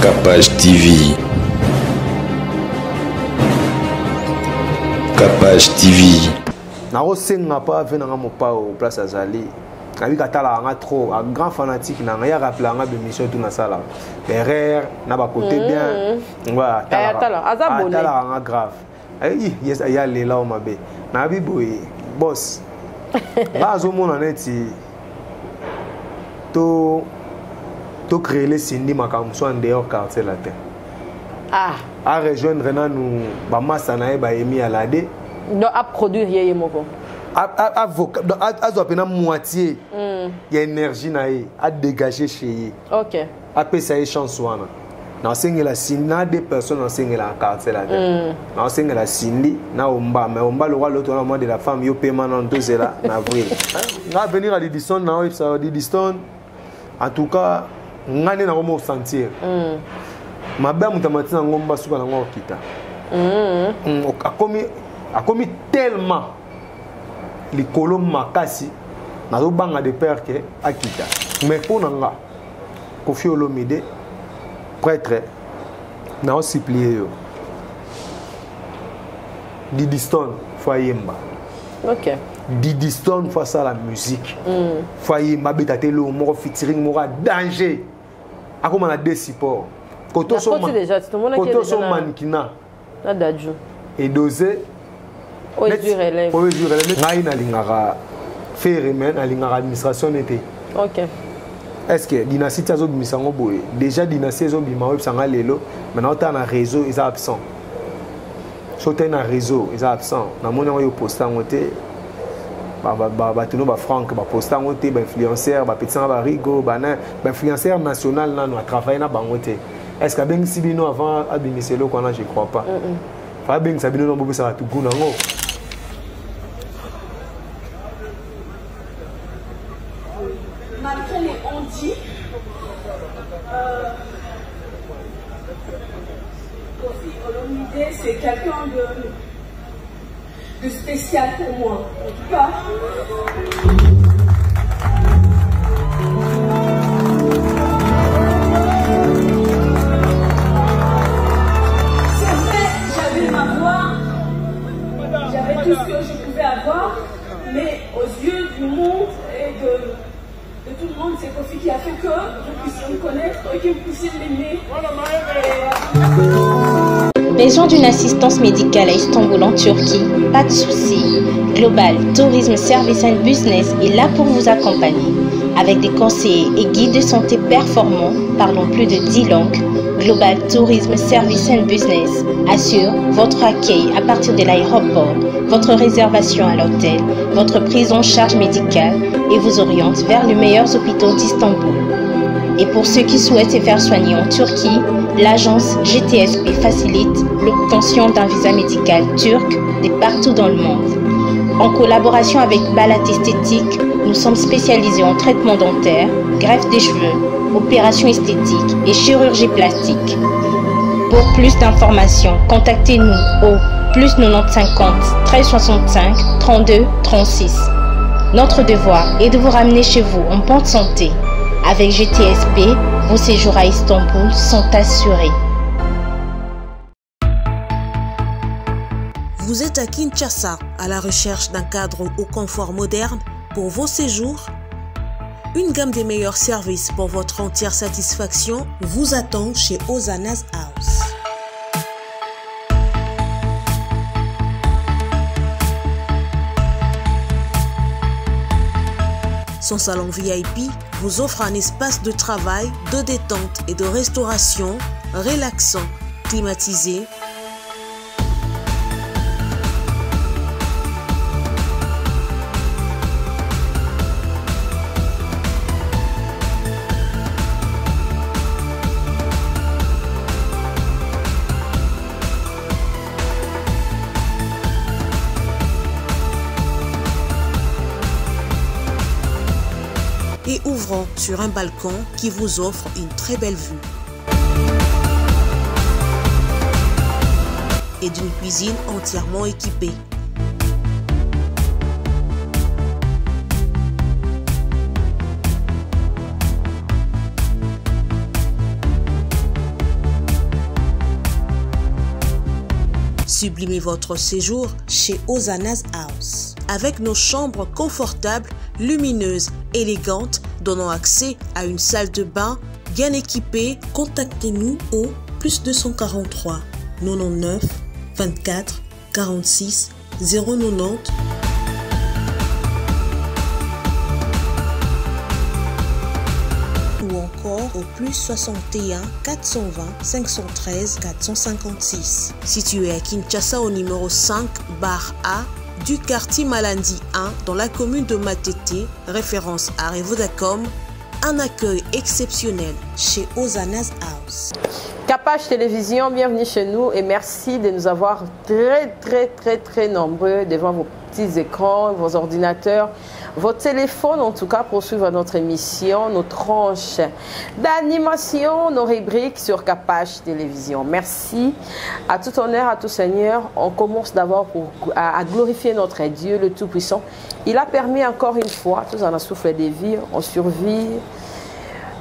Capage TV. Capage TV. Narosenga pas venir à mon pas au place à Zali. Nabi katala nga trop un grand fanatique na nga ya rappeler nga émission tout na sala. Erreur na ba côté bien. Voilà, atala nga grave. Ayi yes aya lela o mabe. Nabi boy boss. Ba zo mona neti to créer les Cindy makambo so en dehors quartier la terre. À rejoindre nous ba massa na e ba emi alade. Donc à produire yé moko. À la moitié il y a énergie à dégager chez lui. OK. Après ça y chance wana. Na sengi la sina des personnes na sengi la quartier là. Na sengi la sindi na omba mais omba le roi l'autre moment de la femme yo paiement dans 2 là na avril. Na venir à Didiston na oui ça Didiston. En tout cas ngane na komo sentir. Ma ba mutamatina ngomba suka na ngokita. A commis tellement les colons makasi na zo banga de père que akita mais pour nanga Kofi Olomide prêtre na o supplier yo Didiston foyemba. OK. Didiston faut ça la musique foyemba betate lo mo featuring mo danger akoma na des supports koto so mannequin na daju et dosé administration n'était. OK. Est-ce que dynastie tazo bisango boye déjà dynastie zo bima web sanga lelo maintenant tu as un réseau ils absent. So tu as un réseau ils absent. Na mona yo posta ngote ba tuno ba franc ba posta ngote ba influenceur ba petit ba rigo ba na ba influenceur national na no travailler na bangote. Est-ce que ben sibino avant abimiselo kona je crois pas. Fa ben sabino no bobo ça tout guna ngo. Malgré les ondits, Kofi Olomide, c'est quelqu'un de spécial pour moi. En tout cas, c'est vrai, j'avais ma voix, j'avais tout ce que je pouvais avoir, mais aux yeux du monde et de tout le monde, c'est Kofi qui a fait que vous puissiez me connaître et que vous puissiez m'aimer. Besoin d'une assistance médicale à Istanbul en Turquie? Pas de souci. Global Tourisme Service and Business est là pour vous accompagner. Avec des conseillers et guides de santé performants, parlons plus de 10 langues. Global Tourisme Service and Business assure votre accueil à partir de l'aéroport, votre réservation à l'hôtel, votre prise en charge médicale et vous oriente vers les meilleurs hôpitaux d'Istanbul. Et pour ceux qui souhaitent se faire soigner en Turquie, l'agence GTSP facilite l'obtention d'un visa médical turc de partout dans le monde. En collaboration avec Balat Esthétique, nous sommes spécialisés en traitement dentaire, greffe des cheveux, opérations esthétiques et chirurgie plastique. Pour plus d'informations, contactez-nous au +9050 1365 32 36. Notre devoir est de vous ramener chez vous en bonne santé. Avec GTSP, vos séjours à Istanbul sont assurés. Vous êtes à Kinshasa, à la recherche d'un cadre au confort moderne pour vos séjours? Une gamme des meilleurs services pour votre entière satisfaction vous attend chez Ozanas House. Son salon VIP vous offre un espace de travail, de détente et de restauration relaxant, climatisé, et ouvrant sur un balcon qui vous offre une très belle vue. Et d'une cuisine entièrement équipée. Sublimez votre séjour chez Hosanna's House. Avec nos chambres confortables, lumineuses, élégantes, donnant accès à une salle de bain bien équipée, contactez-nous au +243 99 24 46 090 ou encore au +61 420 513 456. Situé à Kinshasa au numéro 5 bar A du quartier Malandi 1 dans la commune de Matete, référence à Revodacom, un accueil exceptionnel chez Hosanna's House. Capage Télévision, bienvenue chez nous et merci de nous avoir très nombreux devant vos petits écrans, vos ordinateurs, vos téléphones en tout cas pour suivre notre émission, nos tranches d'animation, nos rubriques sur Capage Télévision. Merci, à tout honneur, à tout Seigneur. On commence d'abord à glorifier notre Dieu, le Tout-Puissant. Il a permis encore une fois, tous en a soufflé des vies, on survit.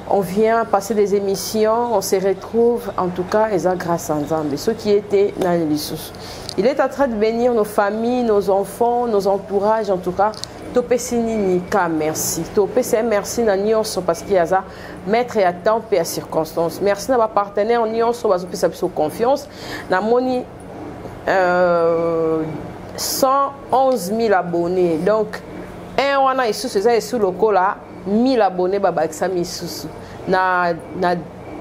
On vient passer des émissions, on se retrouve, en tout cas, et ça grâce à Nzambe, ceux qui étaient dans les sous. Il est en train de bénir nos familles, nos enfants, nos entourages, en tout cas. Topesi nika merci. Topesi merci na nyonso parce qu'il y a ça maître et à temps et à circonstances. Merci à ma partenaire nyonso bazopesa biso confiance. Na moni 111 000 abonnés. Donc un wana isusu eza esu lokola 1000 abonnés babakisa misusu na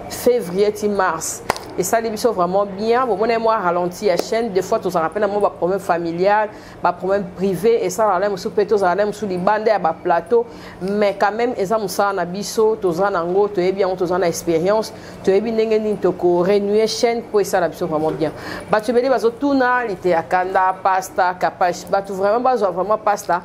février ti mars. Et ça, les sont vraiment bien. Bon, moi, ralenti la chaîne. Des fois, tu as rappelé un problème familial, un problème privé. Et ça, on a sous les bandes, à plateau. Mais quand même, ils ont ça, biso, tu as un tu es bien, tu as une expérience. Tu es bien, tu as renoué chaîne pour ça, la biso vraiment bien. Tu veux dire, tu as été à Kanda, pasta, capage. Tu vraiment pasta.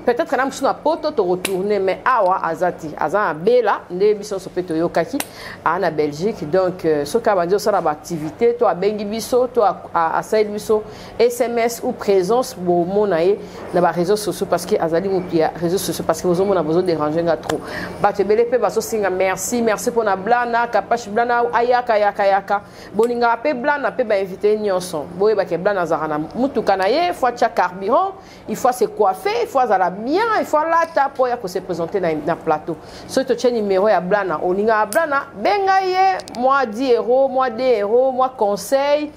Peut-être que nous sommes poto to retourner mais awa azati azan bela ne biso so peto yokaki en Belgique donc ce ka bandio ça la activité to a bengi biso to a saïd biso SMS ou présence bo monaye na ba réseaux sociaux parce que azali mo pia réseaux sociaux parce que vous on a besoin de déranger nga trop ba te bele pe baso singa merci pour na blana kapash blana ayaka boninga pe blana pe ba inviter nyonso boye ba ke blana zarana mutuka na ye faut cha carburant il faut se coiffer il faut azala bien, il faut là pour se présenter dans le plateau. Si tu as un numéro à Blana, on y a Blana, bengaye, moi 10 €, moi 2 €, moi conseil,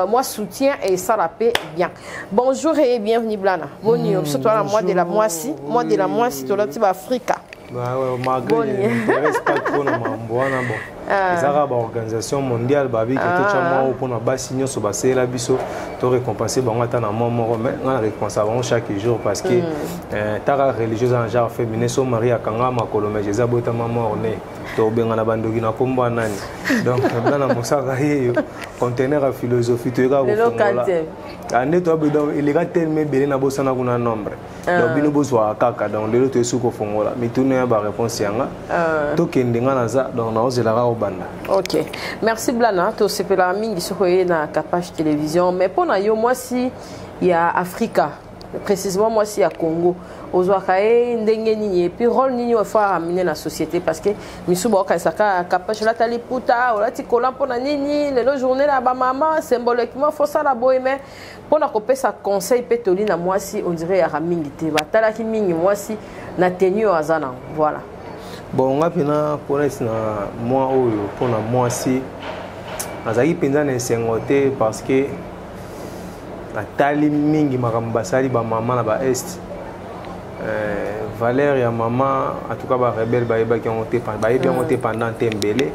moi soutien et ça la paix bien. Bonjour et bienvenue Blana. Bonjour, c'est toi moi de la moisi, tu l'as Africa. Malgré n'intéresse pas trop na mamboana bon. Ezara ba organisation mondiale babi que tout chamo pour na basi nyonso basela biso to récompenser bango ata na mort mais on récompense bango chaque jour parce que tara religieuse en genre féminin so Maria kanga makolo mais Jésus bota mort né to benga na bandoki na komba nani donc bana mosaka yeyo conteneur à philosophie to eka kofongola ane to bedo il est tellement belé na bosana kuna nombre donc bino bozwa kaka donc lelo to esuko fongola mais tout ne ba réponse yanga to kendenga na za donc na ozela banda. Ok. Merci Blana. Tu sais que la mingi sur na Capage Télévision. Mais pour nous, moi si il y a Africa, précisément moi si il y a Congo, aux Ouakae, Ndengeni et puis rôle nini il faut ramener la société parce que misuba kasaka Capage la taliputa, ou la tikola pour na nini, les journées là ba maman symboliquement faut ça la boy mais pour na coper ça conseil pétoli na moi si on dirait ya mingi te batala ki mingi moi si na tenue azana. Voilà. Bon, on a pour moi pour moi si azaki penza na sengote parce que la tali mingi makambasali ba maman na ba est Valère ya maman en tout cas ba rebelle ba eba qui ont été pendant tembele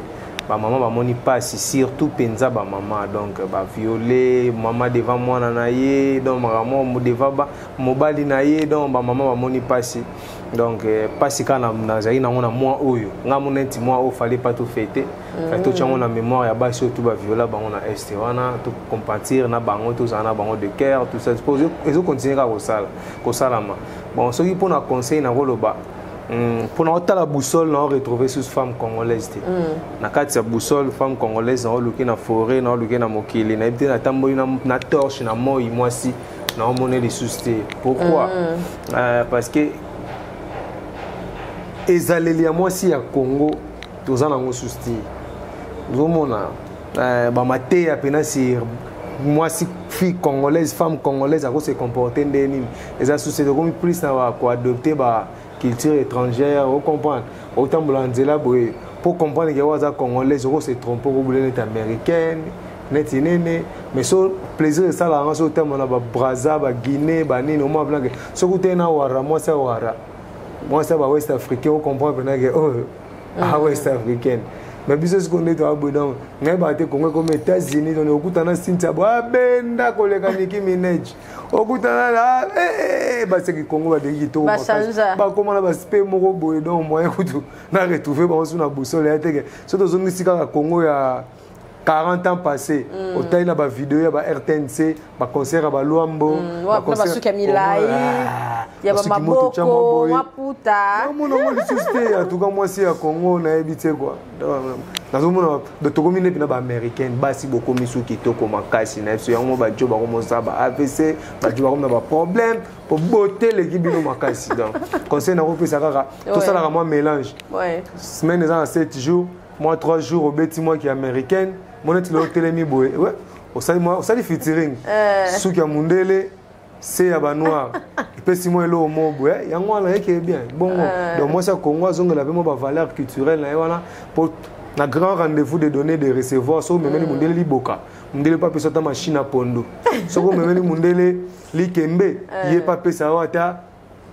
ba maman ba moni passe surtout penza ba maman donc ba violer maman devant moi na ye donc maman devant ba mobali na ye donc ba maman ba moni passe donc passe kana na zaina ngona moi oyo ngamu neti moi o fallait pas tout fêter tout chango na mémoire ya ba surtout ba viola ba ngona est wana tout compatir na bango tout ça na bango de cœur tout ça suppose ils continuer ko sala ma bon ce qui pour na conseil na koloba pour notre la boussole on retrouver sous femme congolaise na kati ya boussole femme congolaise na luki na forêt na luki na mokili na ibte na tamboli na torche na moi si na monnaie les susté pourquoi parce que ezaleli ya moi si ya Congo tozana ngo susté zomona ba maté ya pena sur moi si fille congolaise femme congolaise à se comporter ndeni les sociétés comme plus na ko adopter ba culture étrangère on comprend autant bolanzela boy pour comprendre que waza congolaise on se trompe pour vouloir être américaine net nene mais so plaisir de ça là en so terme na ba Brazza ba Guinée ba nini au moins blanc so côté na wara moi ça ba West africain on comprend que oh West africaine mais biso ce qu'on est à Bodon mais ba te Congo comme États-Unis on okutana Cynthia ba benda koleka Nicki Minaj okutana la ba c'est que Congo ba de to ba comment na ba spé moko boy donc moyen kutu na retrouver ba on na boussole ya te so to zongi sika Congo ya 40 ans passés au taille na ba vidéo ya ba RTNC ba concert ba Luambo ba concert ya Milai ya ba Maboko Maputa mon on susté en tout cas moi si à Congo na habité quoi na zo mona de to komine pina ba américaine ba si beaucoup misu kitoko makasi na so yango ba job ba ko ça ba AVC ba job ba ba problème pour botter l'équipe no makasi donc conseil na repris ça kaka tout ça là moi mélange semaine dans 7 jours moi 3 jours au bêtis moi qui est américaine mon est le télémi boy ouais au sali featuring sous qui a mundele c'est ya ba noir et puis si moi le mo boy yango na yeke bien bon donc moi ça Congo zonga la vraiment ba valeur culturelle là voilà pour na grand rendez-vous de donner de recevoir so memeni mundele liboka mundele pas pesa ta machine à pondo so ko memeni mundele likembe yé pas pesa wata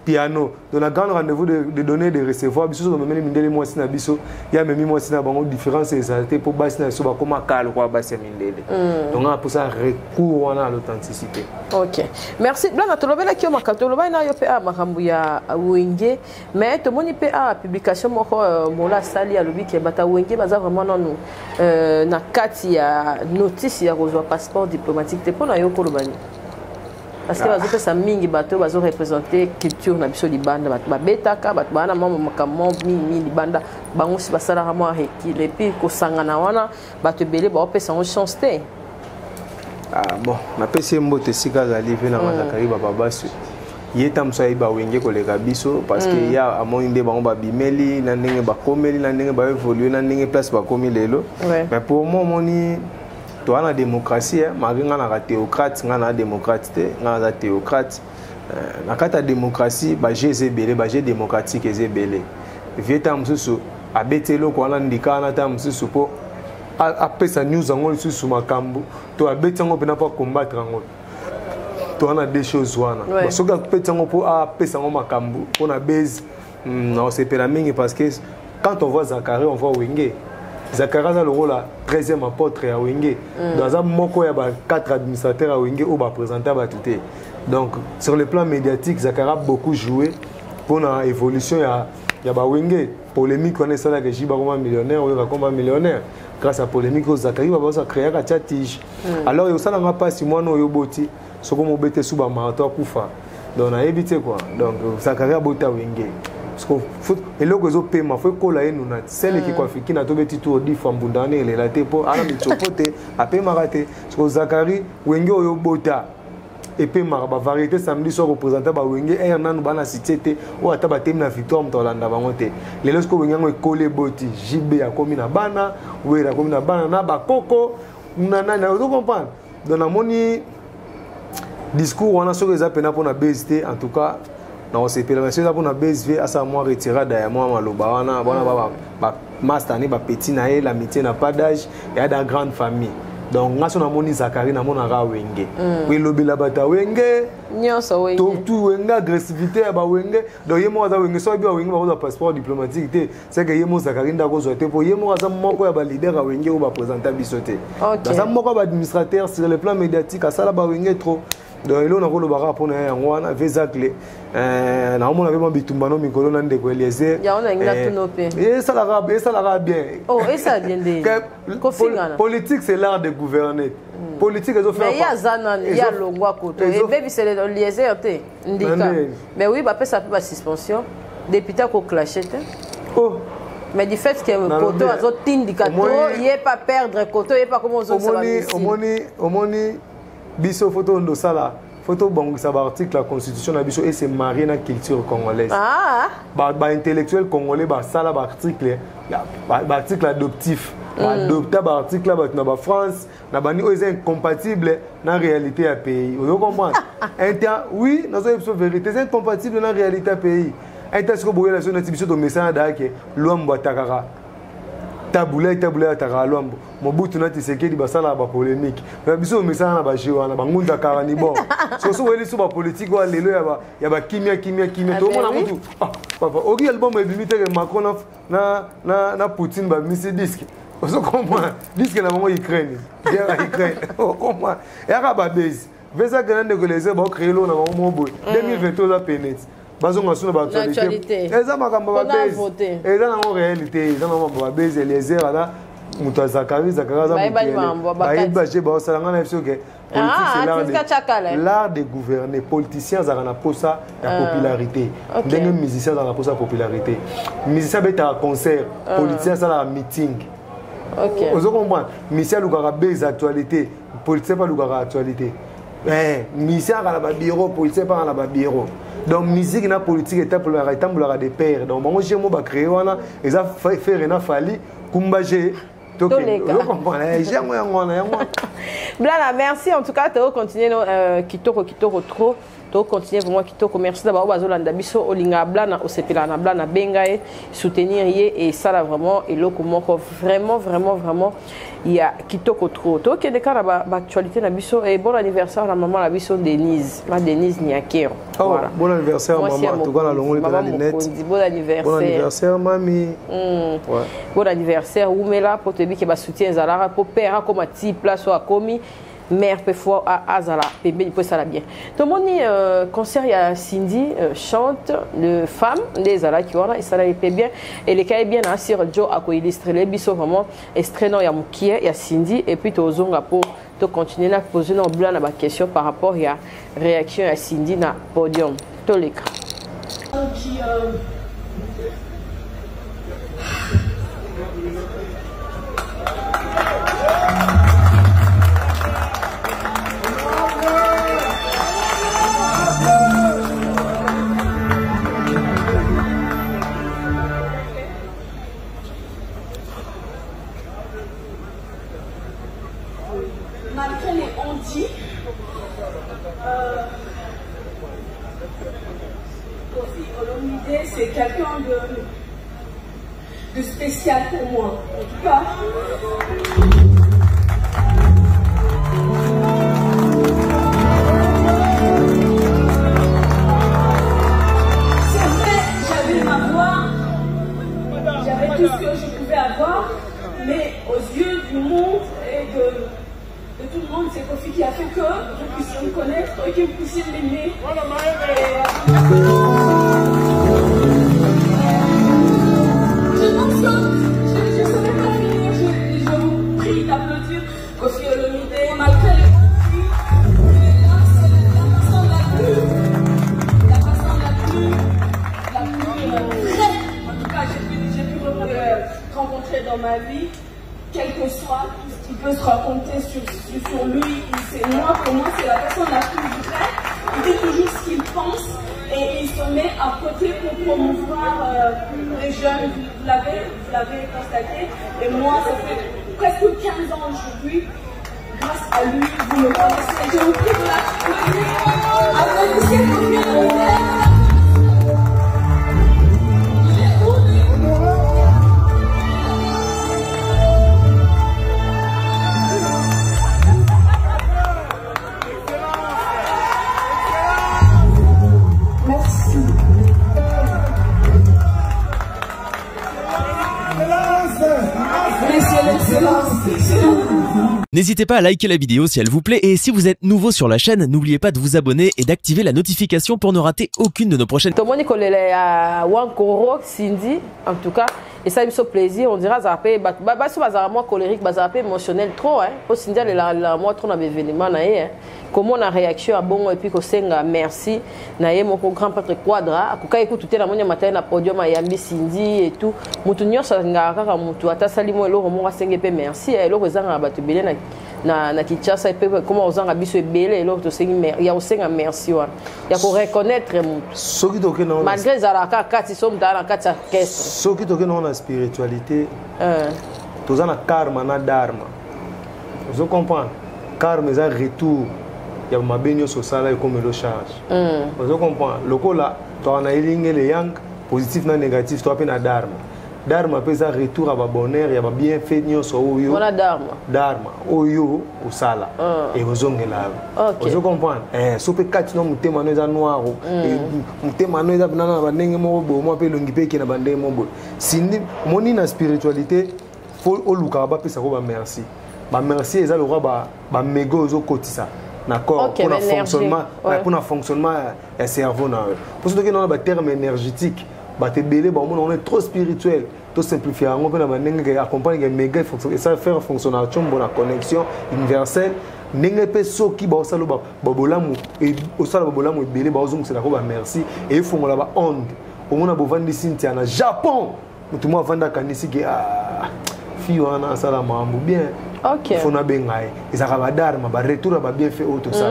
piano donc la grand rendez-vous de donner de recevoir biso so memeni mundele moi sina biso ya memi moi sina bango différence exalté pour basina so ba koma kala kwa basi mindele donc on a pour ça recours on a l'authenticité. OK merci blanc tolobela ki o makatoloba na yo pe a makambu ya wenge mais to moni pe a publication moko mola sali ya lobi ke bata wenge baza vraiment non na kati ya notice ya rozwa passeport diplomatique te pona yo kolobani parce que bazo pesa mingi bato bazo représenter culture na biso libanda bato babetaka bato bana mama makambo mingi libanda bango si basala vraiment rekile et puis ko sangana wana bato belé ba opesa en chance te bon na pesa mbote sika za live na mazakari baba basu yeta mso ba wenge koleka biso parce que ya amoni nde bango babimeli na ndenge bakomeli na ndenge ba évoluer na ndenge place bakomi lelo mais pour moi moni to ana démocratie maringa na théocrate ngana démocrate te ngana théocrate na kata démocratie ba jeze belé ba jé démocratique ezebelé vieta msusu abetelo ko ana ndika na ta msusu po apesa news ngo msusu makambu to abetango pena pas combattre ngo to ana des choses wana so ka petango po apesa ngo makambu on a base non c'est pas la mingi parce que quand on voit Zakari on voit Wenge Zakara a le rôle à 13e apôtre à Wenge. Dans un moko, il y a 4 administrateurs à Wenge ou présenter à tout. Donc, sur le plan médiatique, Zakara a beaucoup joué pour l'évolution. Il y a Wenge. Polémique, on est là que Jiba comme millionnaire ou comme millionnaire. Grâce à la polémique, Zakari va créer un tige. Alors, il y a pas si moi, non, yoboti. Ce qu'on m'a bêté sous ma marathon Koufa. Donc, on a évité quoi. Donc, Zakari a botté à Wenge. Et là que zo paiement faut que la nous na celle qui quoi qui na to beti tour di fambundane ele la te po ala michopote a paiement raté parce que Zakari wenge oyo bota et paiement ba variété samedi so représenter ba wenge e na bana cité o ata ba tem na victoire mtolanda bango te les lorsque wenge ngo coller boti JB a komi na bana wera komi na bana na ba koko na vous comprenez dans la moni discours on a sur les appels pour na BST en tout cas non c'est pas mais pour na BSV à ça moi retirer d'ailleurs moi maloba wana bona ba master ni ba petit na e l'amitié n'a pas d'âge et a dans grande famille donc ngaso na moni Zakari na mona ra wenge oui lobi la bata wenge nyonso wenge tout wenge agressivité ba wenge donc yemo za wenge so bi wenge ba passeport diplomatique te c'est que yemo Zakari ndako zo te po yemo za moko ya ba leader a wenge ou ba présenter bisoté dans ça moko ba administrateur sur le plan médiatique à ça la ba wenge trop donc il on a le bara pour na ngwana vezakle na on a vraiment bitumbano mikolo na ndeko Eliezer ya on a ngina tunope et ça la bien oh et ça bien de politique c'est l'art de gouverner politique ils ont fait mais il y a zana il y a longwa koto et baby c'est Eliezer te ndika mais oui ba pesa pa suspension député ko clasher te oh mais du fait que koto azo tindika to il est pas perdre koto il est pas comment on au moni biso photo ndo sala photo bangisa ba article la constitution na biso et c'est marié na culture congolaise ba intellectuel congolais ba sala ba article adoptif adopter ba article là na ba France na bani o est incompatible na réalité ya pays. Vous comprenez? Oui, dans une vérité, c'est incompatible dans la réalité du pays. Est-ce que vous voyez la zone de message d'Ake, l'homme Takara, Taboula, Takara, mon bout de notre séqué, il va s'en avoir polémique. Mais bisous, message à Baché, on a Bangunda Karanibon. Sauf que vous voyez sur la politique, il y a Kimia, tout le monde a tout. Papa, au album est limité Macron, na Poutine, Missy Disque. Vous comprenez? Disque, la maman Ukraine. Ukraine. Vous comprenez? Et à la base. Vesa grande négocier ba créer lo na mo boy 2022 la pénètre bazo ngasu na ba actualité eza makamba ba base eza na réalité eza na ba base les heures là muto zakari za ba baje ba salanga na fso ke politique c'est l'art de gouverner politicien za na posa la popularité ndenge musicien za na posa popularité musicien beta concert politicien ça la meeting. OK vous comprenez musicien lugara base actualité politicien pas lugara actualité. Musique à la bureau, politique pas à la bureau. Donc musique na politique est pour la des pères. Donc moi j'ai moi créer wana et ça fait rien fallu kumbaje. Donc je comprends. J'ai moi Blana, merci en tout cas de continuer kitoko trop. To continuer vraiment kitoko merci d'abord bazolanda biso olinga blana osepela na blana bengae soutenir ye et ça là vraiment et loko moko vraiment il y a kitoko trop to ke de kana ba actualité na biso et bon anniversaire à maman la biso Denise Niakero. Voilà. Bon anniversaire maman to kana longo les lunettes. Bon anniversaire mamie. Ouais. Bon anniversaire Oumela pour te bi ke ba soutien zalara pour père comme ti place a commis mère parfois à Azala bébé peut ça la bien tout le monde concert il y a Cindy chante de femmes les Azala qui voilà et ça la bien et les cas bien sur Joe à quoi illustrer les biso vraiment extrait il y a Mukia il y a Cindy et puis to zonga pour te continuer à poser nos blanc na question par rapport il y a réaction à Cindy na podium to l'écran qui malgré les ondits, Kofi Olomide, c'est quelqu'un de spécial pour moi. En tout cas, c'est vrai, j'avais ma voix, j'avais tout ce que je pouvais avoir, mais aux yeux du monde et de tout le monde, c'est Kofi qui a fait que vous puissiez me connaître et que vous puissiez m'aimer. Je savais pas finir, je vous prie d'applaudir Kofi Olomide, malgré les conflits, la personne la plus vraie, en tout cas j'ai pu rencontrer dans ma vie. Quel que soit tout ce qui peut se raconter sur lui, moi, pour moi, c'est la personne la plus vraie. Il dit toujours ce qu'il pense et il se met à côté pour promouvoir les jeunes. Vous l'avez constaté. Et moi, ça fait presque 15 ans aujourd'hui. Grâce à lui, vous me connaissez. Je vous prie de l'applaudir. Applaudissez N'hésitez pas à liker la vidéo si elle vous plaît et si vous êtes nouveau sur la chaîne, n'oubliez pas de vous abonner et d'activer la notification pour ne rater aucune de nos prochaines. Tout le monde connaît Wankoro, Cindy, en tout cas, et ça me fait plaisir. On dira Zapé, moins colérique, Zapé émotionnel trop, hein. Pour Cindy, moi trop dans l'événement, comment on a réaction à bon et puis qu'on s'enga merci, naïe mon grand prêtre Quadra, quand écoute tout le monde matin na podium à Yambi Cindy et tout, mutunyo ça ngara mutu ata salimo elo mo senge pe merci et elo rezanga batu belé na Kinshasa pe comment ozanga biso belé elo to sengi ya osenga merci wa ya ko reconnaître mutu soki toke na malgré zalaka kati som dans la kati caisse soki toke na spiritualité toza na karma na dharma. Vous comprenez? Karma est un retour. Il y a ma baigne sur ça là comme le charge. Vous comprenez? Le coup là, tu as les yang positif na négatif, tu as na dharma. Dharma peut un retour à ba bonheur, il y a bien fait nyo so oyo. On a dharma. Dharma oyo au sala. Et vous ongela. Vous comprenez? So pe kati no mutema no za noir. Mutema no za banana ba ndenge mo bo mo pe longi pe ki na bande mo bo. Sindi moni na spiritualité faut oluka ba pesa ko ba merci. Ba merci eza le roi ba mégo zo kotisa. D'accord, pour le fonctionnement, pour le fonctionnement du cerveau. Pour ceux qui ont un terme énergétique, on est trop spirituel, tout simplifié. On peut accompagner les méga et ça faire fonctionner la connexion universelle. N'engagez pas ceux qui ont ça le babolamu et au sol babolamu et belé bazong c'est la robe merci et ils font là-bas onde. Au moins on a vendu Cynthia na Japon. Tout le monde vend kanisi qui fille on a ça la mamou bien. Ok. Il faut na bengaï. Et ça va dharma, ba retour ba bien fait autre ça.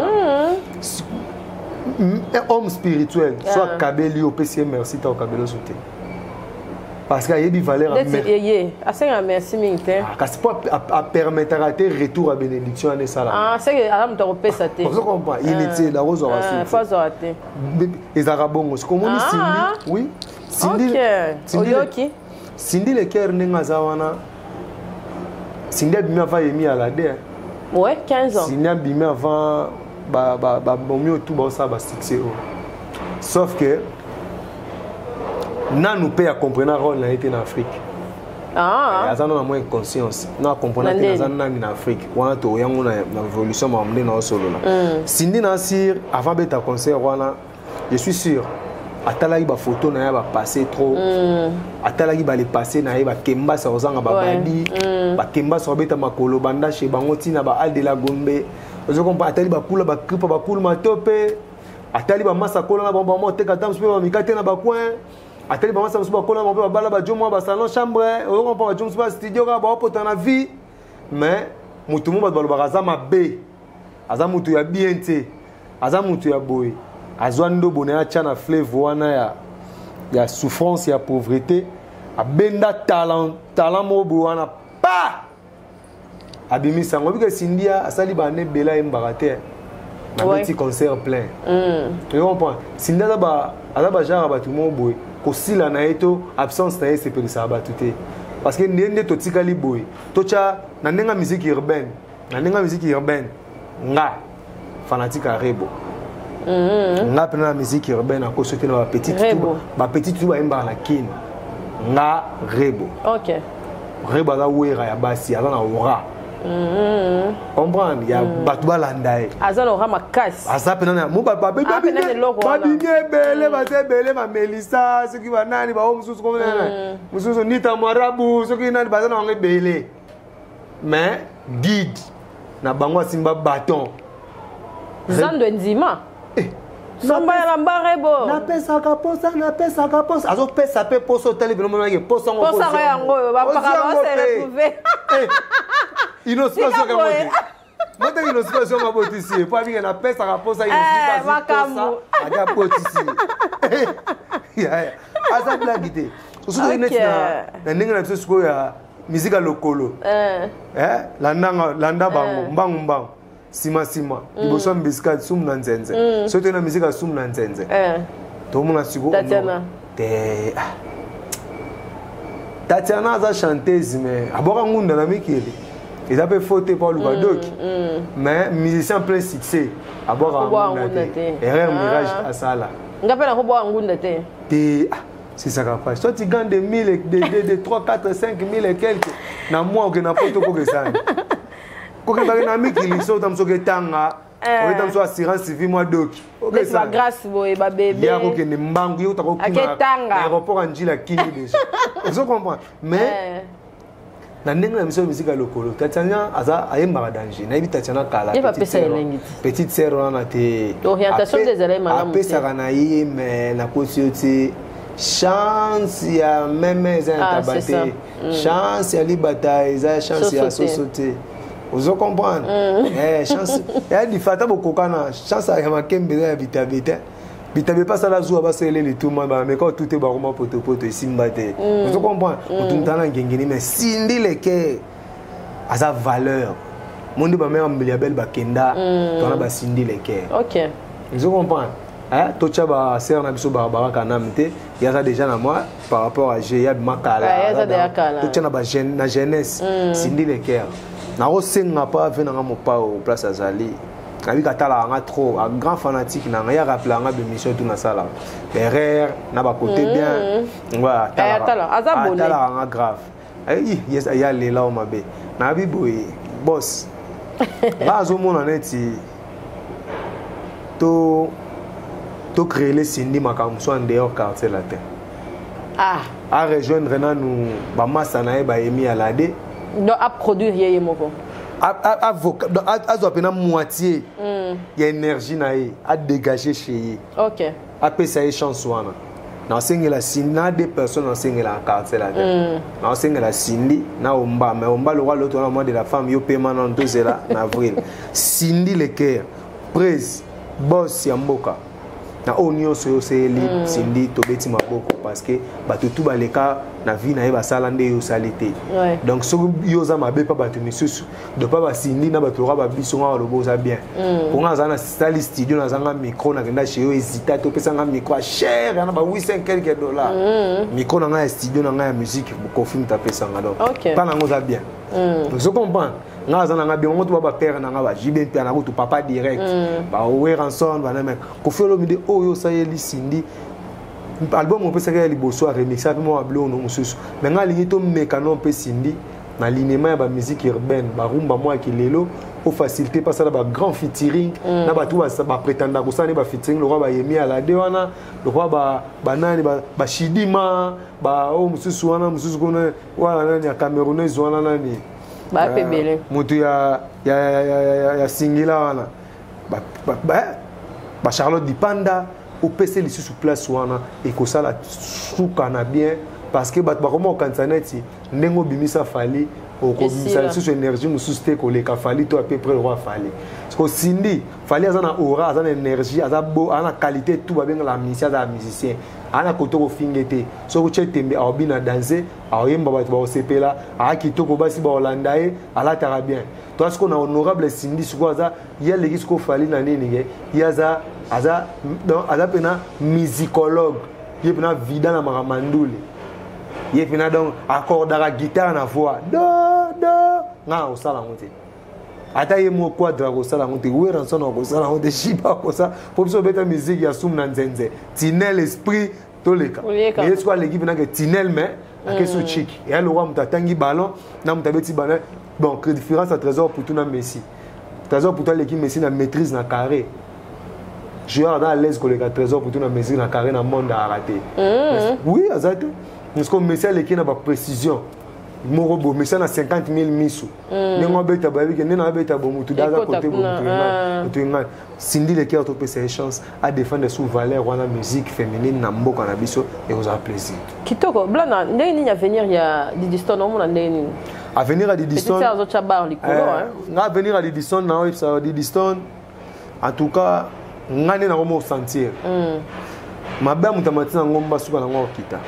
Un homme spirituel, soit Kabeli au PCM merci ta au Kabelo sauté. Parce qu'il y a des valeurs à mettre. Merci minté. Parce que à permettre à tes retour à bénédiction à ça là. Ah, c'est que Adam te repère ça té. Vous comprenez? Il était la rose aura su. Faut rater. Les arabons, comme on dit Cindy. Oui. Cindy. OK. Cindy le cœur n'enga zawana. Cindy bimé avant émis à la der. Ouais, 15 ans. Cindy bimé avant mieux tout ça va succès. Sauf que na nous peut comprendre rôle na été en Afrique. Ah. Azana na moins conscience. Na comprendre que azana na Afrique. Wana to yango na évolution ma mné na solo na. Cindy na sir avant beta concert wana, je suis sûr atalaki ba photo na ya ba passer trop. Atalaki ba les passer na ya ba kemba sa ozanga ba bandi. Ba kemba so beta makolo banda chez bango tina ba al de la Gombe. Vous comprenez? Atali ba kula ba kripa ba kula matope. Atali ba masa kola na ba mo te katam spe ba mikate na ba coin. Atali ba masa ba kola na ba bala ba jomo ba salon chambre. Vous comprenez? Ba jomo ba studio ga ba poto na vie. Mais mutu mo ba ba razama be. Aza mutu ya biente. Aza mutu ya boy. Azwando bonea chana fleuve wana ya souffrance ya pauvreté. Abenda talent mo wana pa. Abimi sango bika Cindia asali ba ne bela embarater na petit concert plein. Tu comprends? Cindia ba genre ba tout mon boy ko sila na eto absence na ese pe ça ba tuté parce que ndende to tikali boy to cha na nenga musique urbaine nga fanatique à Rebo. Nga pena musique urbaine a ko sauter na ba petite tout ba emba na kin nga Rebo. OK. Rebo la wera ya basi azana ora. Comprendre il y a batwa landae azana ora makasi azapena na mo ba binye bele ba se bele ma Melissa ce qui va nani ba mususu comme nani mususu nita marabu ce qui nani bazana ngé bele mais guide na bango simba bâton zando nzima Samba ya mbarebo. Na pesa ka posa. Azo pesa pe posa hotel bi no mo ngi posa ngo posa. Posa yango ba pa ba se retrouver. Inospation ka moti. Mota inospation ka moti si. Pa bi na pesa ka posa inospation. Aga poti si. Ya. Asa blagite. Osudo inet na ninga na tsuko ya musique lokolo. Landa bango mbangu. Sima iboso mbisika sum na nzenze sote na musique sum na nzenze to mona siko Tatiana za chanteuse mais aboka ngunda na mikili ils appellent faute par le doc mais musicien plein succès aboka ngunda erreur mirage à sala ngapela ko boka ngunda te c'est ça capable soit tu gagnes de 1000 de 3 4 5 000 et quelques na mois que na poto ko que ça quand on a mis qu'il sort dans ce tanga, on est dans son assurance civile moi doc. OK ça grâce boy ba bébé. Il y a ko ne mbangu yo ta ko kuna. Aéroport Anjila Kini déjà. Vous comprenez? Mais na ndenge na musique lokolo. Tatiana aza ayemba danger. Na ibi Tatiana kala. Petite sœur na te. Orientation des élèves madame. Apesa kana yi mais na kosioti chance ya même tabate. Chance ya libata eza chance ya société. Vous comprenez? Chance. Il y a des fatales au cocana. Chance à ma kembe ya vitabete. puis tu pas ça la joie ba c'est les tout moi mais quand tout est baroma poto simba te tu comprends on t'entend ngengeni mais Cindy Lecker a sa valeur mon de ba mère Miliabel ba kenda tona ba Cindy Lecker. OK, tu comprends hein tocha ba sœur na biso Barbara Kanamte il y a ça déjà na moi par rapport à G ya makala tocha na ba jeune na jeunesse Cindy Lecker na osenga pa venga mo pa au place azali abi katala nga trop un grand fanatique na ya rappeler nga be mission tout na sala derrière na ba côté bien voilà tala azabone tala nga grave ay yes ya lela o mabe na bi boy boss là zo mona neti to créer les Cindy makam so en dehors quartier latin à rejoindre na nous ba massa na e ba emi alade donc à produire yeye moko à peine moitié il y a énergie à dégager chez lui. OK. Après ça, il y a chance. Dans la Cindy, des personnes dans la quartier là. Dans la Cindy, na omba, mais omba le roi l'autre mois de la femme, yo paiement en 2 là en avril. Cindy Lecker, prise, boss Yamboka. Na onyo so c'est Cindy tobeti maboko parce que bato tout baleka na vie na ba salande yo salite. Donc so yo za mabe pa bato misusu de pa ba Cindy na bato ba biso nga lobo za bien. Pour nga za na style studio na zanga micro na kenda chez yo hésita to pesa nga micro cher na ba 800 quelques dollars. Micro na nga studio na nga ya musique ko film ta pesa nga donc. Pas na ngo za bien. Donc je comprends. Nga za na nga bien moto ba père na nga ba jibe pe na ko papa direct. Ba we ranson ba na me ko felo mi de yo ça y est Cindy album on peut ça que liboso a remixé avec moi blo no mususu mais nga lingi to mekano pe Cindy na linéma ba musique urbaine ba rumba moi ki lelo au facilité pas ça ba grand featuring na ba tout ba prétendre ko ça ne ba featuring le roi ba yemi ala de wana le roi ba nani ba shidima ba o mususu wana mususu kona wana nani ya camerounaise wana nani ba pebele mutu ya singila wana ba Charlotte Dipanda au PC les sous place wana et que ça la soukana bien parce que ba comment kansaneti nengo bimisa fali au komisa sous énergie nous susté ko le ka fali to à peu près le roi fali parce que Cindy fali azana aura azana énergie azabo ana qualité tout ba bien la musicien za musicien ana kotoko fingete so ko chetembe a obina danser a yemba ba ba sepela a kitoko basi ba holandae ala tara bien toi ce qu'on a honorable Cindy siko za ya le kisiko fali na nini nge ya za aza pena musicologue il pena vida na maramandule il pena donc accordera guitare na voix do nga osala ngote ata ye mo quadra osala ngote we ranson osala ngote shiba kosa pour so beta musique ya sum na nzenze tinel esprit toleka et soit l'équipe na que tinel mais que so chic et le roi mutatangi ballon na mutabeti ballon donc différence à trésor pour tout na Messi trésor pour toi l'équipe Messi na maîtrise na carré joueur dans l'aise que les trésors pour tout na Messi na carré na monde a raté oui exact parce que Messi l'équipe na pas précision morobo Messi na 50 000 misu nengo beta ba biki nena beta bo mutu daza côté bo mutu Cindy Lecker to pe ses chances à défendre sous valeur wana musique féminine na mboka na biso et aux a plaisir kitoko blana ndeni ni avenir ya Didiston on na ndeni avenir à Didiston petit azo chabar likolo na avenir à Didiston na ça Didiston en tout cas ngane na komo sentir mabe mutamatina ngomba suka na ngo kita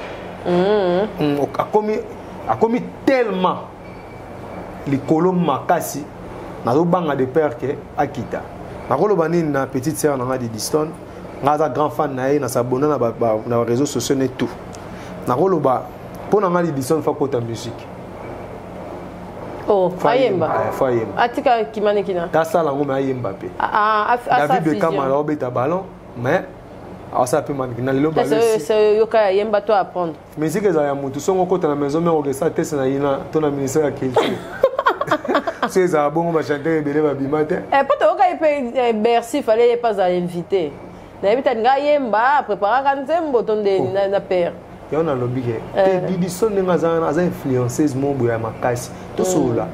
akomi tellement likolo makasi nazo banga de père que akita nakolo banini na petite sœur na nga Didiston ngaza grand fan na ye na s'abonner na réseaux sociaux et tout nakolo ba pona nga Didiston fa kota musique oh fayemba atika kimane kina kasala ngoma ayemba pe David Beckham ala obeta ballon mais ça peut manquer na lelo ballon c'est yoka yemba to apprendre musique ya mutu songo kota na maison mais on ça test na ina to na ministère ya culture c'est ça bon ba chanter belé ba bimate poto yoka ipe Bercy fallait pas à inviter na bita nga yemba préparer kanzembo tonde na père on a lobby que Didiston nga influenceuse mon boya makasi to sola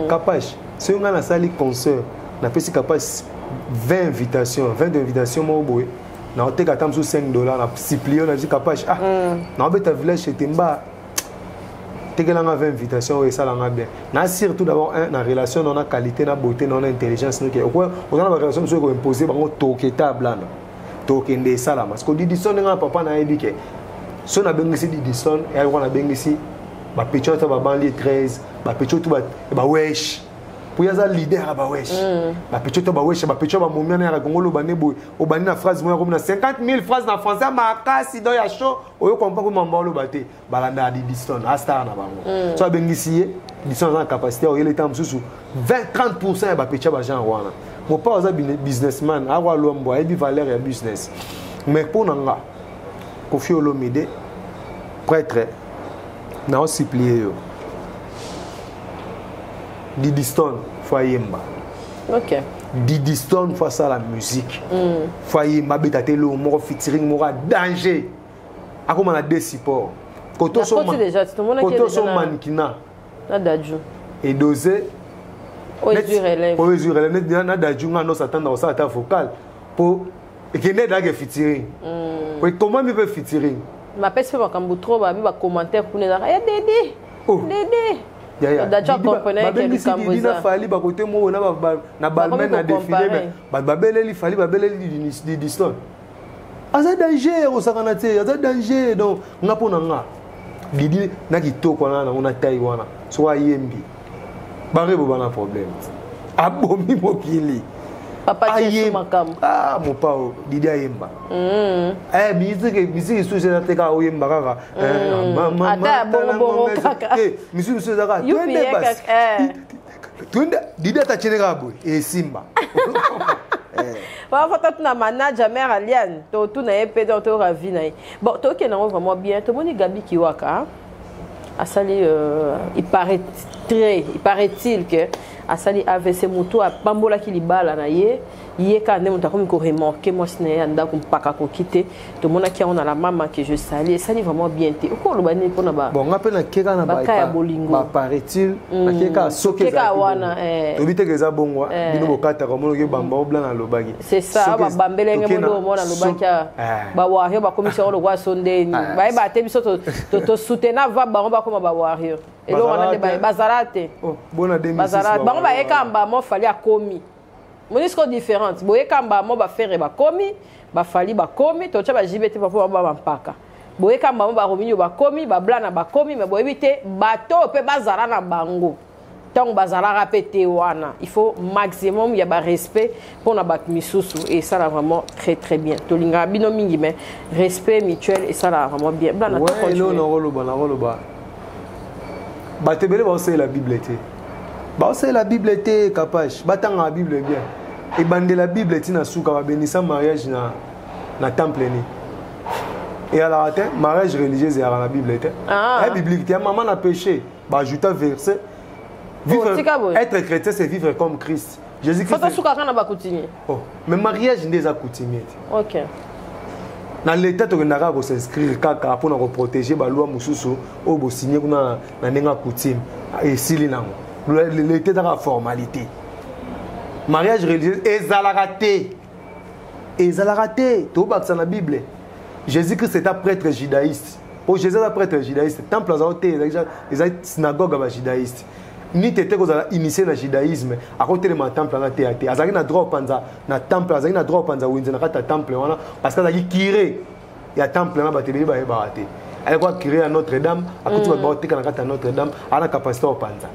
capable si on a na sali concert na pesi capable 20 invitations mon boy na on te katam sur $5 na siplio na capable na beta village chez Temba te que là 20 invitations et ça là bien na surtout d'abord na relation on a qualité na beauté on a intelligence nous que on a la relation sur imposer bango toketa blana tokende esala parce que Didison nga papa na yebi ke so na bengisi Didison et on a bengisi ba pecho to ba banlieue 13 ba pecho to ba wesh pour yaza leader ba wesh ba pecho to ba wesh ba pecho ba momia na Congo banebo obani na phrase moya comme na 50,000 phrases na français makasi do ya show oyo comprend ko mamba lo bate balanda Didison asta na bango so bengisi Didison na capacité o yele tam susu 20-30% ya ba pecho ba genre wana mon père est businessman, il a une valeur et business. Mais pour nous, Kofi Olomide, prêtre, il a aussi plié. Didiston, il faut yemba. Ok. Didiston, il faut ça la musique. Il faut yemba, il faut un featuring, il faut danger. On a deux supports. Quand on est mannequin, et dosé. Na dajunga no s'attendre ça ta vocal pour que ne dage featuring. Oui, comment me peut featuring? Ma pèse fait makambo trop ba commentaire pour ne ya Dédé. Dédé. Ya déjà comprenait que le Cambodia. Il fallait ba côté mo na balmen na défilé mais ba beleli fallait ba beleli di diston. Aza danger au sakanate, aza danger donc nga pona nga. Didi na kitoko na on taille wana. So yembi. Barre bobana problème. Abomi mokili. Papa Yesu makam. Ah mon pao Didi Ayemba. Musique sous cette teka Oyemba kaka. Maman. Ata bongo kaka. Musique sous zaka. Twende bas. Twende Didi atacheneka boy et Simba. Ba fata tuna manager mère Aliane, to tuna epé to ravi na. Bon, to ke na vraiment bien. To moni Gabi Kiwaka. Asali il paraît-il que Asali AVC moto a bambola ki libala na ye ka ne monta comme ko remarquer moi sine anda ko paka ko quitter to mona ki on a la maman que je salue sali vraiment bien té ko lo bani pona ba bon ngape na keka na ba paraît-il na keka soke za wana to bite ke za bongwa bino bokata ko mono ke bamba obla na lobaki c'est ça ba bambelenge mono mona lobaki ba wario ba commission lo wa sondeni ba te biso to soutenir va ba ko ba wario et là on a des bazarate bona 2006 bazarate ba ba ekamba mo fali akomi monisco différente boye kamba mo ba faire ba komi ba fali ba komi to cha ba jibete ba ba mpaka boye kamba mo ba rominyo ba komi ba blana ba komi mais boye bité bato pe bazara na bango tant bazara répéter wana il faut maximum ya ba respect pour na ba misusu et ça là vraiment très bien to linga bino mingi mais respect mutuel et ça là vraiment bien blana to continuer non roloba batebele ba c'est la Bible était ba c'est la Bible était capable batanga la Bible bien et bande la Bible était na souka ba benisa mariage na temple ni et à la raté mariage religieux et à la Bible était la biblique était maman a péché ba ajouter verset vivre être chrétien c'est vivre comme Christ Jésus Christ faut souka kana ba continuer mais mariage ndé za continuer OK na l'état to ndaka ko s'inscrire kaka pour na protéger ba loi mususu o bo signer kuna na nenga coutume et sili nango l'état de la formalité mariage religieux ezalaraté to baksa na Bible Jésus Christ est un prêtre judaïste pour Jésus est un prêtre judaïste temple azoté les synagogue ba judaïste ni tete ko za initier le judaïsme à côté de ma temple na théâtre azaki na droit panza na temple azaki na droit panza winze na kata temple wana parce que azaki kiré ya temple na bateli ba ebate elle quoi kiré à Notre-Dame à côté ba oteka na kata Notre-Dame ana capacité au panza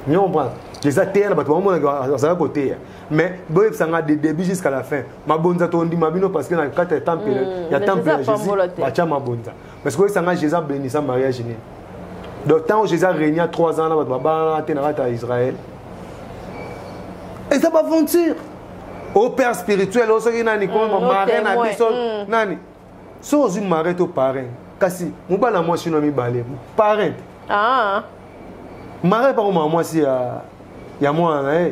non bon déjà terre ba to mo na za côté mais boye sanga de début jusqu'à la fin mabonza to ndi mabino parce que na kata temple ya temple ya Jésus ba cha mabonza parce que sanga Jésus béni sa mariage ni donc tant Jésus a régné 3 ans là Israël et ça va aventure au père spirituel au soki nani comme marraine na biso nani so ozu marraine to parrain kasi mubala moi chino mi balé parrain marraine par moi si ya moi na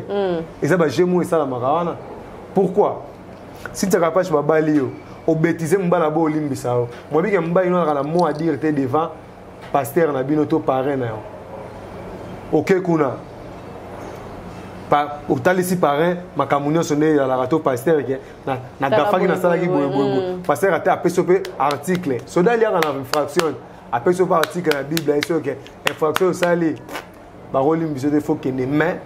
et ça va jemo et ça la marawana pourquoi si tu es capable de bali yo au bêtiser mubala bo limbisa moi bi ke mbayi no na mot à dire te devant pasteur na bino to parrain na yo OK kuna pa utalisi parrain makamunyo sonné la rato pasteur ke na gafaki na sala ki boye pasteur ate apesope article soda li na infraction apesope article na Bible et que infraction sali ba rolim biso de faut que ne mais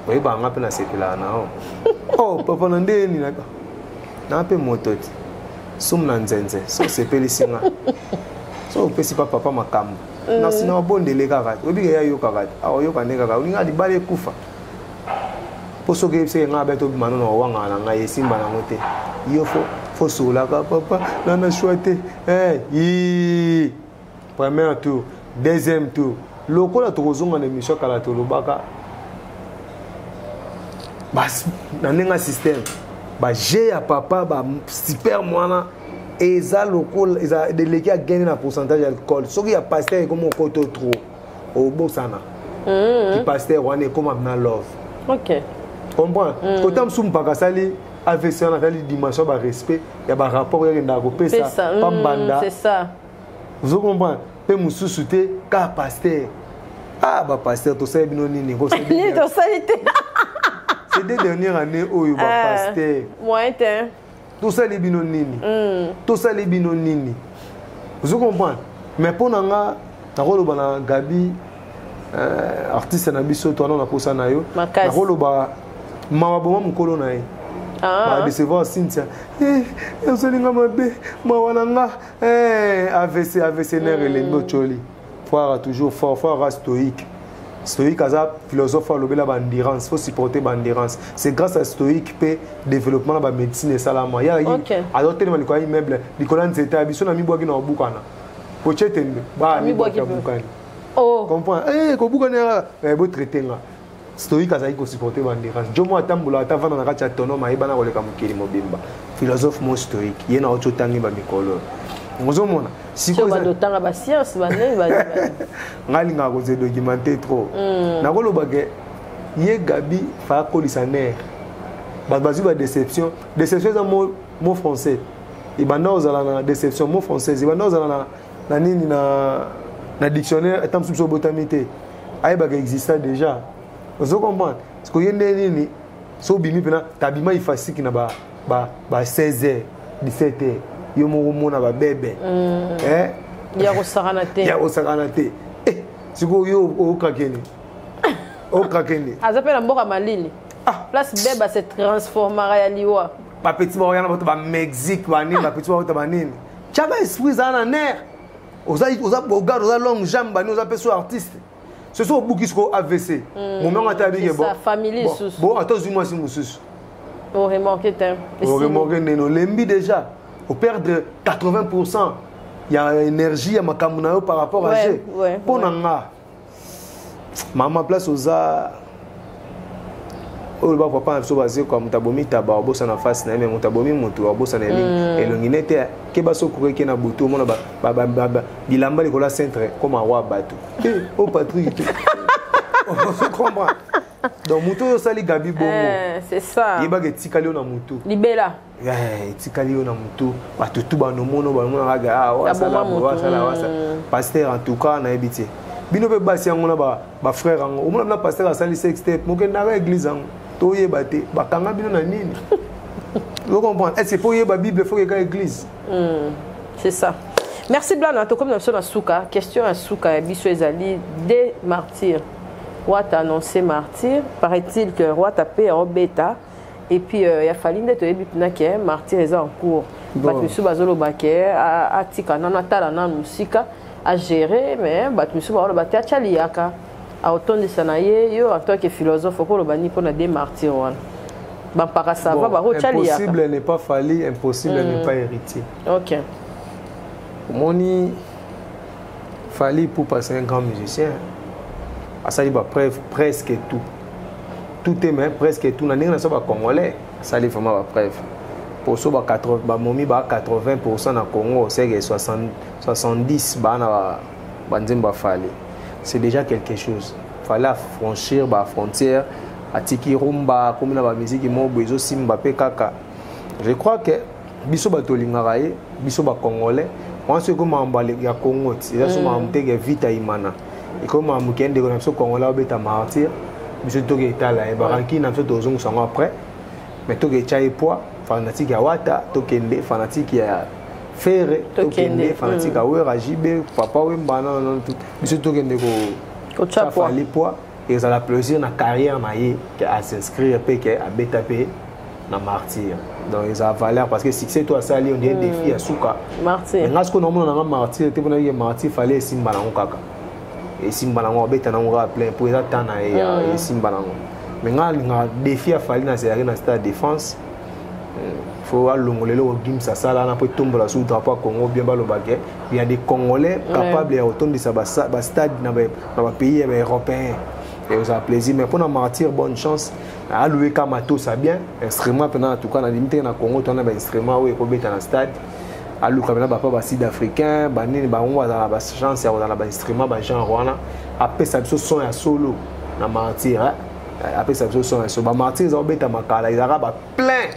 oui ba ngapa na sekula na oh papa nande ni na pe mototi somme na nzenze so sepelisi nga so opesi pa papa makambo na sina obondele kaka obi ya yo kaka ayoka ne kaka uninga libale kufa poso ke se nga beto bimano na wanga na nga yesimba na ngote yo fo sola ka papa na chouette yi premier tour deuxième tour lokola tokozonga na émission kala tolobaka bas na nenga système ba j'ai ya papa ba super mwana eza lokola eza deleki a gagner na pourcentage d'alcool soki ya pasteur comme koto trop au bosana qui pasteur wana comme na love OK comprends côté msum pakasali AVC on a fait dimension ba respect ya ba rapport ya ndako pesa pa mbanda c'est ça vous comprenez pe mususu te ka pasteur ah ba pasteur to sai bino nini ko sai ni to salite ces deux dernières années où il va pasteur moyen tout ça les bino nini tout ça les bino nini vous comprenez mais pour nanga na koloba na Gabi artiste na biso to na posa na yo na koloba mawaboma mukolo na ye ba décevoir Cynthia ozolinga mabe mawananga AVC nere le ngocholi faut toujours fort faut stoïque stoïque aza philosophe alobela ba endurance faut supporter ba endurance c'est grâce à stoïque pe développement ba médecine salama ya alors tellement ni kwa immeuble likola nzeta biso na mibwaki na obukana pochetende ba mibwaki bukani oh comprends ko bukana bo traiter nga stoïque aza ko supporter ba endurance jomo atambula atavana na kati ya tono maibana koleka mukili mobimba philosophe mo stoïque yena ochotangi ba mikolo ngozomona siko ba dotanga ba science ba ne ba ngalinga ko se documenter trop na koloba ke ye Gabi fa kolisa ner ba bazu ba déception za mot français et banda ozala na déception mot français et banda ozala na nini na dictionnaire etam sous botamité ay ba exista déjà vous comprenez parce que yende nini so bimi pena tabima ifasiki na ba 16h 17h yo mona ba bébé ya kosakana te siko yo okakeni azapela mboka malili place beba se transformera ya liwa ba petit ba yana ba Mexique ba nini ba petit ba nini chaba esprit za na ner oza long jambe ba ni oza peso artiste ce sont beaucoup qui sont AVC moment atabi ke bon sa famille sous bon attention moi si mususu o remarquer no lembi déjà au perdre 80%, il y a énergie à ma camuna par rapport à G. Pour nanga, maman place aux a, oh le papa a sauvé comme tabomi taba bossa na face na même tabomi moto bossa na ligne et l'onginete kebaso courir qui na buto mona ba bilamba likola centre comme un roi bateau. Oh patrouille. On comprend. Donc moto yo sali Gabi bongo c'est ça yeba ke tikali na moto libela tikali na moto batutu banomono raga wasa pasteur en tout cas na ebité bino pe basi yango na ba frère yango omona na pasteur asali sextape mokenda na église yango to yeba te bakanga bino na nini vous comprenez est-ce pour yeba bible faut que ka église c'est ça merci Blana to comme na suka question à suka biso ezali des martyrs Roi t'a annoncé martyr, paraît-il que Roi t'a payé en bêta, et puis il a fallu que martyr est en cours. Batmisu Bazolo Baké, a Tika, Nanatala, Namusika, a géré, mais Batmisu Bazolo Baké, a Chaliaka, a autant de Sanaye, en tant que philosophe, au cours de pour des martyrs. Impossible n'est pas fallu, impossible n'est pas héritier. Ok. Moni, fallu pour passer un grand musicien. Ça y preuve presque tout. Tout est même presque tout. N'a pas congolais. Ça y vraiment la preuve. Pour ça, 80% na Congo, c'est 70 c'est déjà quelque chose. Fallait franchir la frontière. Atiki rumba, comme la musique mobezo simba kaka. Je crois que biso batolingaraye, biso ba congolais, on se comme embalé ya Congo, c'est ça sur m'amtege vita imana. Et comme amukende ko namso congolais obeta martyr, biso toke etala e baranki namso tozongo sango après. Mais toke chai poa, fanatique ya wata, tokende fanatique ya Ferre, tokende fanatique ya wera jibe, papa wembana tout. Biso tokende ko chapa les poa. Et ça a plaisir dans la carrière à s'inscrire à BTP na martyr. Donc ils ont valeur parce que succès toi ça on dirait défi à souka. Martyr. Mais ce qu'on a mon martyr, tu vois il martyr fallait simba nango kaka. Et simba nango beta nango plein pour ça tana et simba nango. Mais nga défi a fallu na série na stade défense. Faut alongolelo au game ça là na peut tomber la sous drapeau Congo bien balo baguette. Il y a des Congolais capables de retourner ça stade dans pays européens. Et vous avez plaisir mais pour na martyr bonne chance. À louer Kamato ça bien instrument pendant en tout cas na limite na Congo on a un instrument où il beta na stade. À louer comme là pas sud-africain, banini ba on va ba chance ya dans ba instrument ba genre wana. Après ça son ya solo na martyr. Après ça son ya solo ba martyr ils ont beta makala ils araba plein.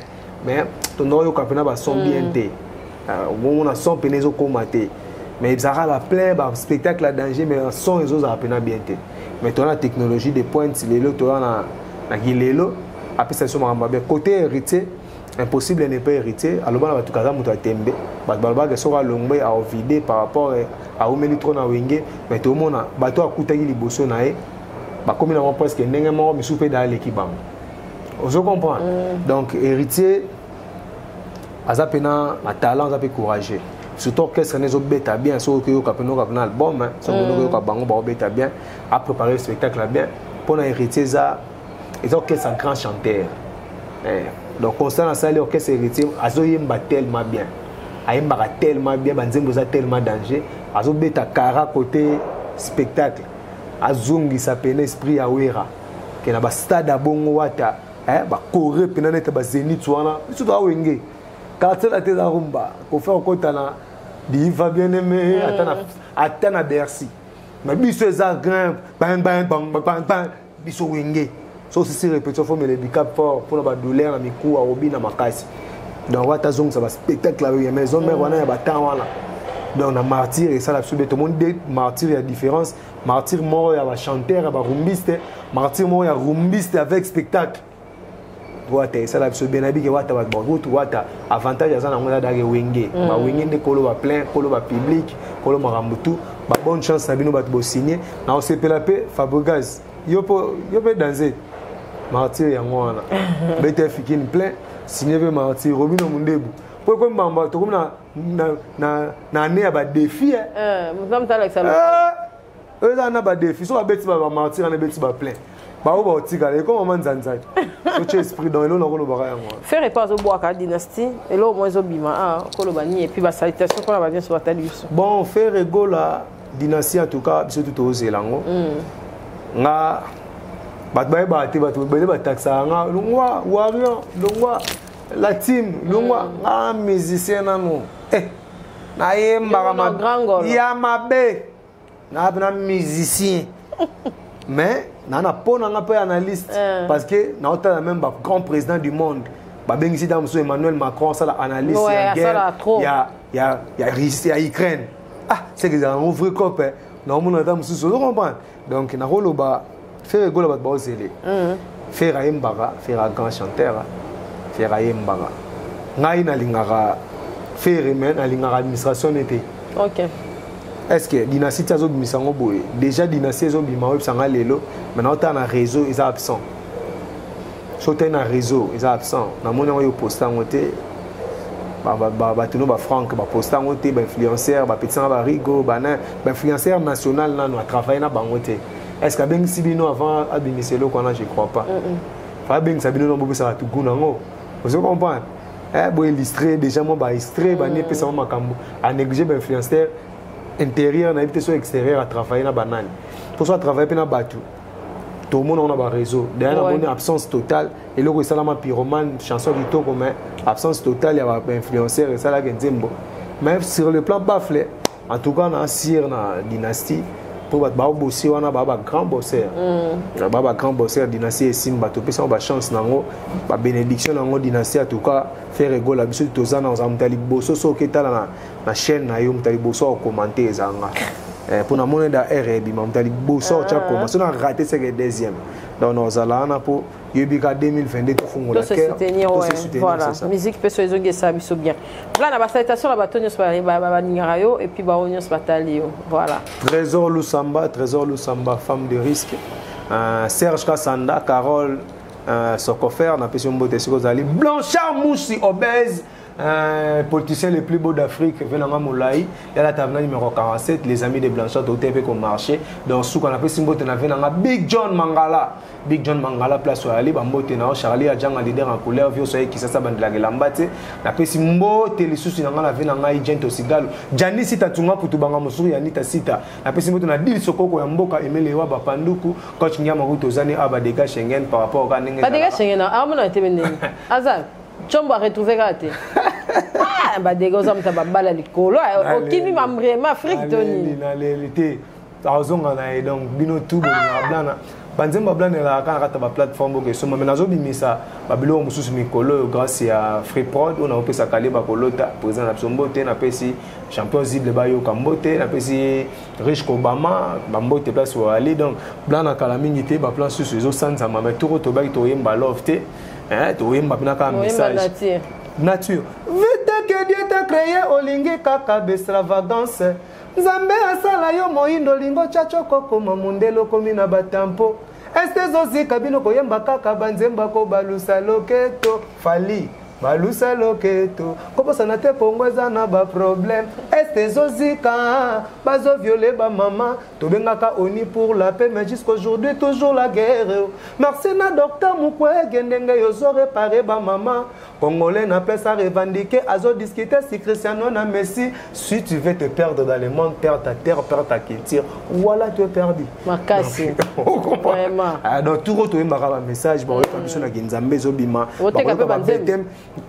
Mais ton noyau campena va son bien té. On a son penezo commaté. Mais ils arabent plein de spectacle à danger mais son ils ont apena bien té. Mais ton la technologie de pointe si les lots toi na gilelo après ça sont bien côté héritier impossible ne pas hériter alors on va tout cas muto tembe balba que sera longbe à vider par rapport à omeli trop na wenge mais tout le monde bato akutaki liboso na e ba comme na presque ndenge mo mi soupe dans l'équipe. Vous comprenez? Donc, héritier, azapena un talent, azapé courageux. Surtout orchestre n'est pas bien, sauf que vous avez un album, sauf que vous avez bien, à préparer le spectacle bien. Pour un héritier, ils ont un grand chanteur. Donc, constant dans ça, l'orchestre héritier, ils ont tellement bien. Ils ont tellement bien, ils ont tellement danger. Ils ont un cara côté spectacle. Ils ont un esprit à Ouera. Qui est un stade à Bongo-Wata. Ba coré penanete ba zénith wana biso to wenge quartier la teza rumba ko faire kota na diva bien aimé atana Bercy mais biso eza grand bang bang bang bang bang biso wenge so si répétition faut me le bicap fort pour ba douleur na miku a obi na makasi donc wata zong ça va spectacle la maison mère wana ya batan wana donc na martyr et ça la tout le monde dit martyr il y a différence martyr mort ya ba chanteur ya ba rumbiste martyr mort ya rumbiste avec spectacle. Wata ça la biso benabi ke wata ba boto wata avantage za na ngona dage wenge ba wenge ne kolo ba plein kolo ba public kolo marambutu ba bonne chance na bino ba bo signer na o sepela pe Fabregas yo pe danser martyr ya ngona bete fikini plein signer pe martyr Robino Mundebu po ko mbamba to comme na ne ba défi comme ça avec ça eux na ba défi so ba beti ba martyr na beti ba plein. Faire et pas au bois à dynastie et là au moins au bima et puis salutation qu'on a bien sur la télévision. Bon faire ego la dynastie en tout cas surtout aux Zélango nga batbaye bati batubele bataxa nga lungwa warrior lungwa la team lungwa nga musicien nanu na yemba ma ya mabe na musicien mais nana pona nga pe analyste parce que na ota même ba grand président du monde ba bengisi da monsieur Emmanuel Macron ça la analyste il y a Ukraine c'est que ça un vrai copain na mon da monsieur vous comprendre donc na roloba faire gola ba bozele faire ayembaga faire un grand chanteur faire ayembaga ngai na lingara faire men na lingara administration n'était OK. Est-ce que dynastie azo bimisango boye déjà dynastie azo bima web sanga lelo maintenant tu as un réseau ils sont absents so tu as un réseau ils sont absents na mona yo poster ngote ba tuno ba franc ba poster ngote ba influenceur ba petit ba rigo ba influenceur national nanu a travailler na bangote est-ce que ben sibino avant abimiselo kona je crois pas fa ben sabino no bobe ça tout gunango vous comprenez bo illustré déjà mo ba illustré ba ne pesa makambo a négliger ba influenceur intérieur na habité sur extérieur à travailler na banane pour ça travailler na batu tout le monde on a un réseau derrière on a absence totale et le salama pyromane chanson vito comme absence totale il y a influenceur et ça là nzembo mais sur le plan baflé en tout cas na sir na dynastie pour ba bosser wana ba grand bosseur ba grand bosseur dynastie simba to pesa ba chance nango ba bénédiction nango dynastie en tout cas faire rigolo la biso tozana on zamtali bosso so ketala na chaîne na yo mtali bosso au commenter zanga pour na moneda RB mtali bosso cha comment so na raté c'est le deuxième donc nous allons pour yebika 2022 tout fongola se soutenir voilà musique peut se zonger ça biso bien voilà na salutation la batonyo ba ningarayo et puis ba onyo batalio voilà Trésor Lusamba femme de risque Serge Kassanda Carole Sokofer na pesi mbote siko zali Blanchard Moussi obèse politicien le plus beau d'Afrique venanga Moulaï et la table numéro 47 les amis de Blanchard au TP comme marché donc sous qu'on appelle Simbote na venanga Big John Mangala place où aller bambote na Charlie Adjanga leader en couleur vieux soyez qui ça bandela gelambate na pesi mbote les sous na ngala venanga Igento Sigalo Jani sita tunga putu banga musuri Anita sita na pesi mbote na dil sokoko ya mboka emelewa bapanduku coach Nyama Ruto zani abadega Schengen par rapport à Nenga badega Schengen ah mon été beneni Azal Chombo a retrouvé raté. Ah, bah des gars, ça va baller les colos. Qui vit ma vraiment Afrique, Tony. L'été, donc bino tout blana. Banzemba blana la quand la plateforme que so mais nazo bimisa babilo mususu mikolo grâce à Freeprod on a opé sa kale ba kolota président Absombote na pesi champion zible ba yo kambote na pesi Rich Obama bambote place où aller donc blana kala mingi ba plan sur zo sanza ma tout to ba to yemba love te. Tu vois, un message. Nature. Vite que Dieu t'a créé, olingi kaka bestravagance. Nzambe asala yo moindo lingo chacho koko mamundelo komina batampo. Este zozi kabino koyemba kaka banzemba ko balusa loketo fali. Balusa loketo. Kopo sanate pongweza na ba problème. Este zozi ka bazo violer ba maman. Tobengaka oni pour la paix mais jusqu'aujourd'hui toujours la guerre. Merci na docteur Mukwe gendenge yozo réparer ba maman. Congolais n'a pas ça revendiquer azo discuter si Cristiano na Messi si tu veux te perdre dans le monde perdre ta terre perdre ta culture voilà tu es perdu. Makasi. Vraiment. Donc tout retourner ma message bon comme sur na Nzambe zobima.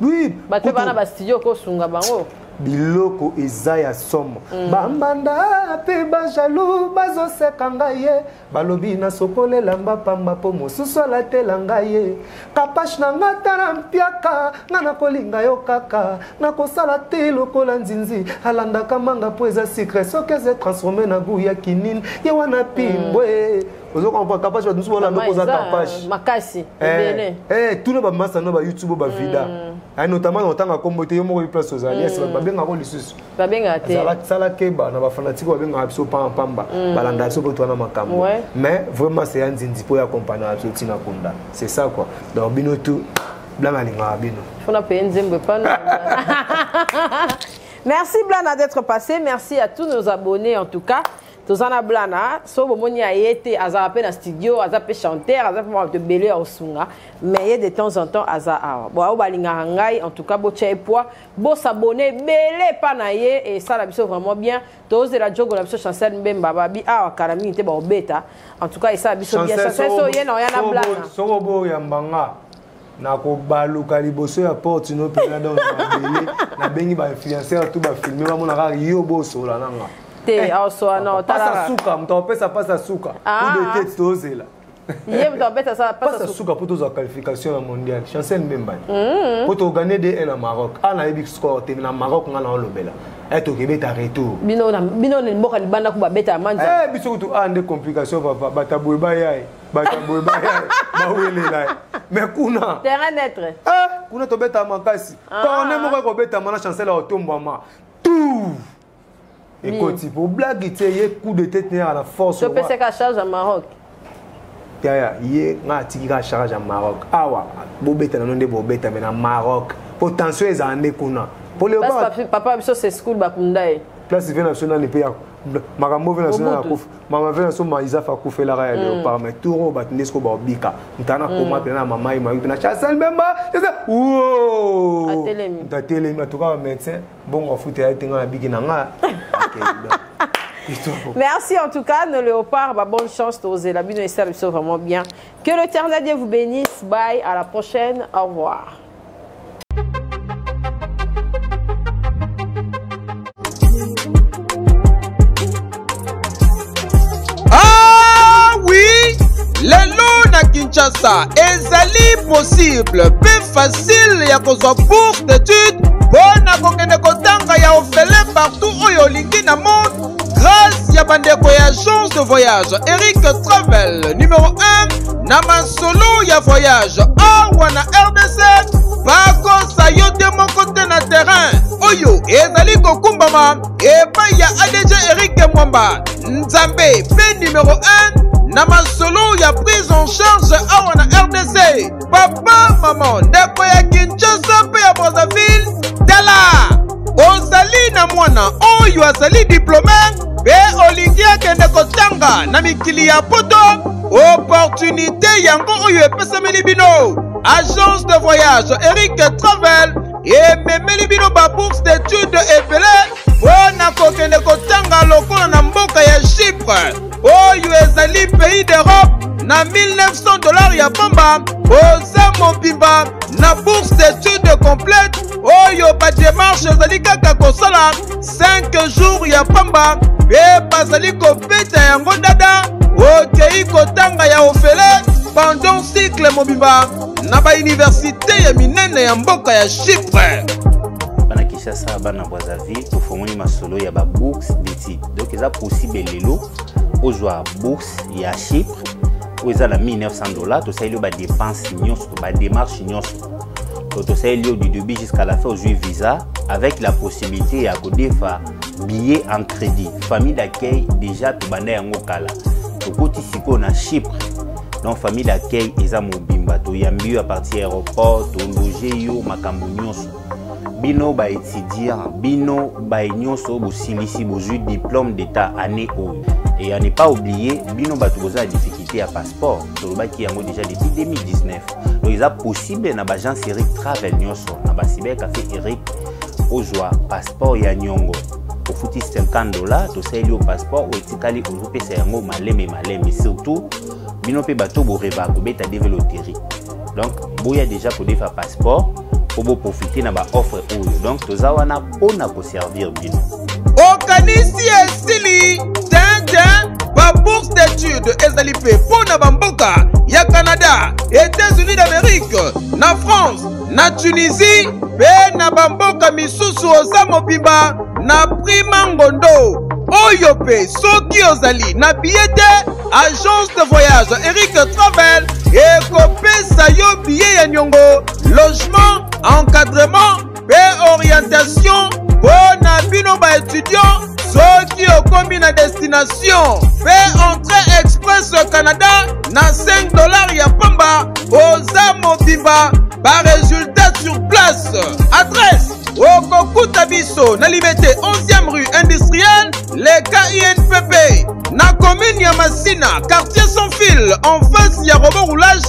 Oui, bato bana ba studio ko sunga bango. Biloko Isaiah somo bambanda pe bajalou bazo sekanga ye balobi na sokole lamba pamba po mosusu la telanga ye kapash na ngata na mpiaka ngana kolinga yo kaka na kosala te lokola nzinzi alanda kamanga po eza secret soke se transformer na goût ya kinine ye wana pimbwe ozo comprendre kapash ba nsubo la ndoko za kapash makasi ebele tout le ba massa no ba YouTube ba vida notamment otanga kombote yo moko place aux alliés babenga ko lisusu babenga te sala keba na ba fanatique babenga biso pamba balanda biso poto na makambo mais vraiment c'est un nzinzi po ya compagnie biso tina kunda c'est ça quoi donc bino tout blana linga bino fona pe nzembe pa merci Blana d'être passé merci à tous nos abonnés en tout cas Tozana Blana, so bomoni a été aza appel en studio, aza pe chanteur, aza pour te belé au sunga, mais de temps en temps aza awa. Bo au balinga hangai, en tout cas bo tchai poa, bo s'abonner belé panaye et ça la biso vraiment bien. Toze la jogo la biso chancel mbemba babi awa karami te ba beta. En tout cas et ça biso bien ça so yena yana Blana. So bo yambanga. Na ko baluka liboso ya porte no pena dans na belé, na bengi ba influenceur tout ba filmer ba mona ka yo bo so la nanga. Non, passa suka, mtapesa passa suka. Ou de tête tozela. Yé mtapesa ça passa suka pour la qualification mondiale. Chancel Mbemba. Pour gagner des en Maroc. Ana ebi score te na Maroc ngana olobela. Et to kebeta retour. Bino ne mboka libanda ku ba beta manza. Biso tu ande complication papa bataboy bayai. Bataboy bayai. Ba wele lai. Mais kuna terrain d'être. Kuna to beta makasi. Quand on est moko ko beta mana Chancel otomba ma. Tout. Écoute, pour blague, il y a coup de tête à la force. Tu peux se cacher à Maroc. Il y a un petit charge à Maroc. Ah ouais, Bobeta non de Bobeta mais à Maroc. Potentiel est en déconnant. Pour le papa, c'est school Bakundai. Place nationale ne paye. Makambo vient national akuf. Mama vient so maiza fa kufe la ra le par mais touro batnesco ba bika. Ntana koma pena mama ima na Chancel Mbemba. Wow! Atelemi en tout cas médecin bon on fout et tenga biki na nga. Merci en tout cas, nos léopards, bonne chance, Tozé, la bino et ça vraiment bien. Que l'Éternel Dieu vous bénisse. Bye, à la prochaine. Au revoir. Ah oui, lelo na Kinshasa, ezali possible, plus facile ya kozwa bourse d'études, bona kokende kotanga ya ofele partout oyo lingi na monde. Grâce ya bandeko ya agence de voyage Eric Travel numéro 1 na masolo ya voyage awa na RDC bakosa yo te moko te na terrain oyo ezali kokumbama epai ya ADG Eric Mwamba Nzambe pe numéro 1 na masolo ya prise en charge awa na RDC papa mama ndeko ya Kinshasa mpe ya Brazzaville tala ozali na mwana oyo azali diplômé mpe olingi akende kotanga na mikili ya poto opportunité yango oyo epesameli bino agence de voyage Eric Travel ememeli bino babourse d'études ebele mpona kokende kotanga lokola na mboka ya Chypre oyo ezali pays d'Europe na $1900 ya pamba oza mobimba na bourse d'études complète oyo badémarche ezali kaka kosala 5 jours ya pamba mpe bazali kobeta yango dada okei kotanga ya ofele pendant cycle mobimba na bauniversité ya minene ya mboka ya Chypre. Bana Kinshasa bana Brazzaville tofongoli masolo ya babourse d'études donc eza possible lelo ozwa bourse ya Chypre oyo eza na $1900 tosaleli badépense nyonso badémarche nyonso tosaleli du début jusqu'à la fin ozwi visa avec la possibilité ya kodefa billet en crédit famille d'accueil déjà tobanda yango kala tokoti sikoyo na Chypre donc famille d'accueil eza mobimba toyambi yo à partir aéroport tologe yo makambo nyonso bino baétudiant bino baye nyonso bosilisi bozwi diplôme d'état année oyo et à ne pas oublier bino bato boza la difficulté à passeport tolobaki yango déjà depuis 2019 donc eza possible na bagence Eric Travel nyonso na basiber café Eric ozwa passeport ya nyongo ofuti $50 tosaleli yo passeport oetikali ozopesa yango maleme surtout bino mpe bato boreba kobeta deve loterie donc boya déjà kodefa passeport pour profiter na ba offre oyo donc toza wana pona ko servir bino okanisi esili ba bourse d'études ezali pe pona bamboka ya Canada, États-Unis d'Amérique, na France, na Tunisie pe na bamboka misusu oza mobimba na prima ngondo oyo pe soki ozali na billet agence de voyage Eric Travel ekopesa yo billet ya nyongo logement encadrement et orientation pour na bino ba étudiant soki okomi na destination fait entrée express au Canada na $5 ya pamba oza mobimba ba résultat sur place adresse okokuta biso na Liberté 11e rue industrielle les KINPP na commune ya Masina quartier sans fil en face ya robot roulage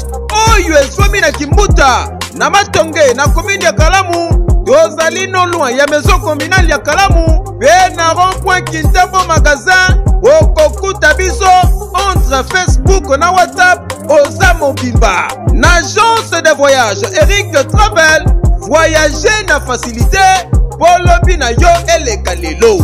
oyo ezwami na Kimbuta na Matonge na commune ya Kalamu tozali no loin ya maison communale ya Kalamu pe na rond-point Kintambo magasin okokuta biso entre Facebook na WhatsApp oza mobimba na agence de voyage Eric Travel voyager na facilité polobi na yo eleka lelo.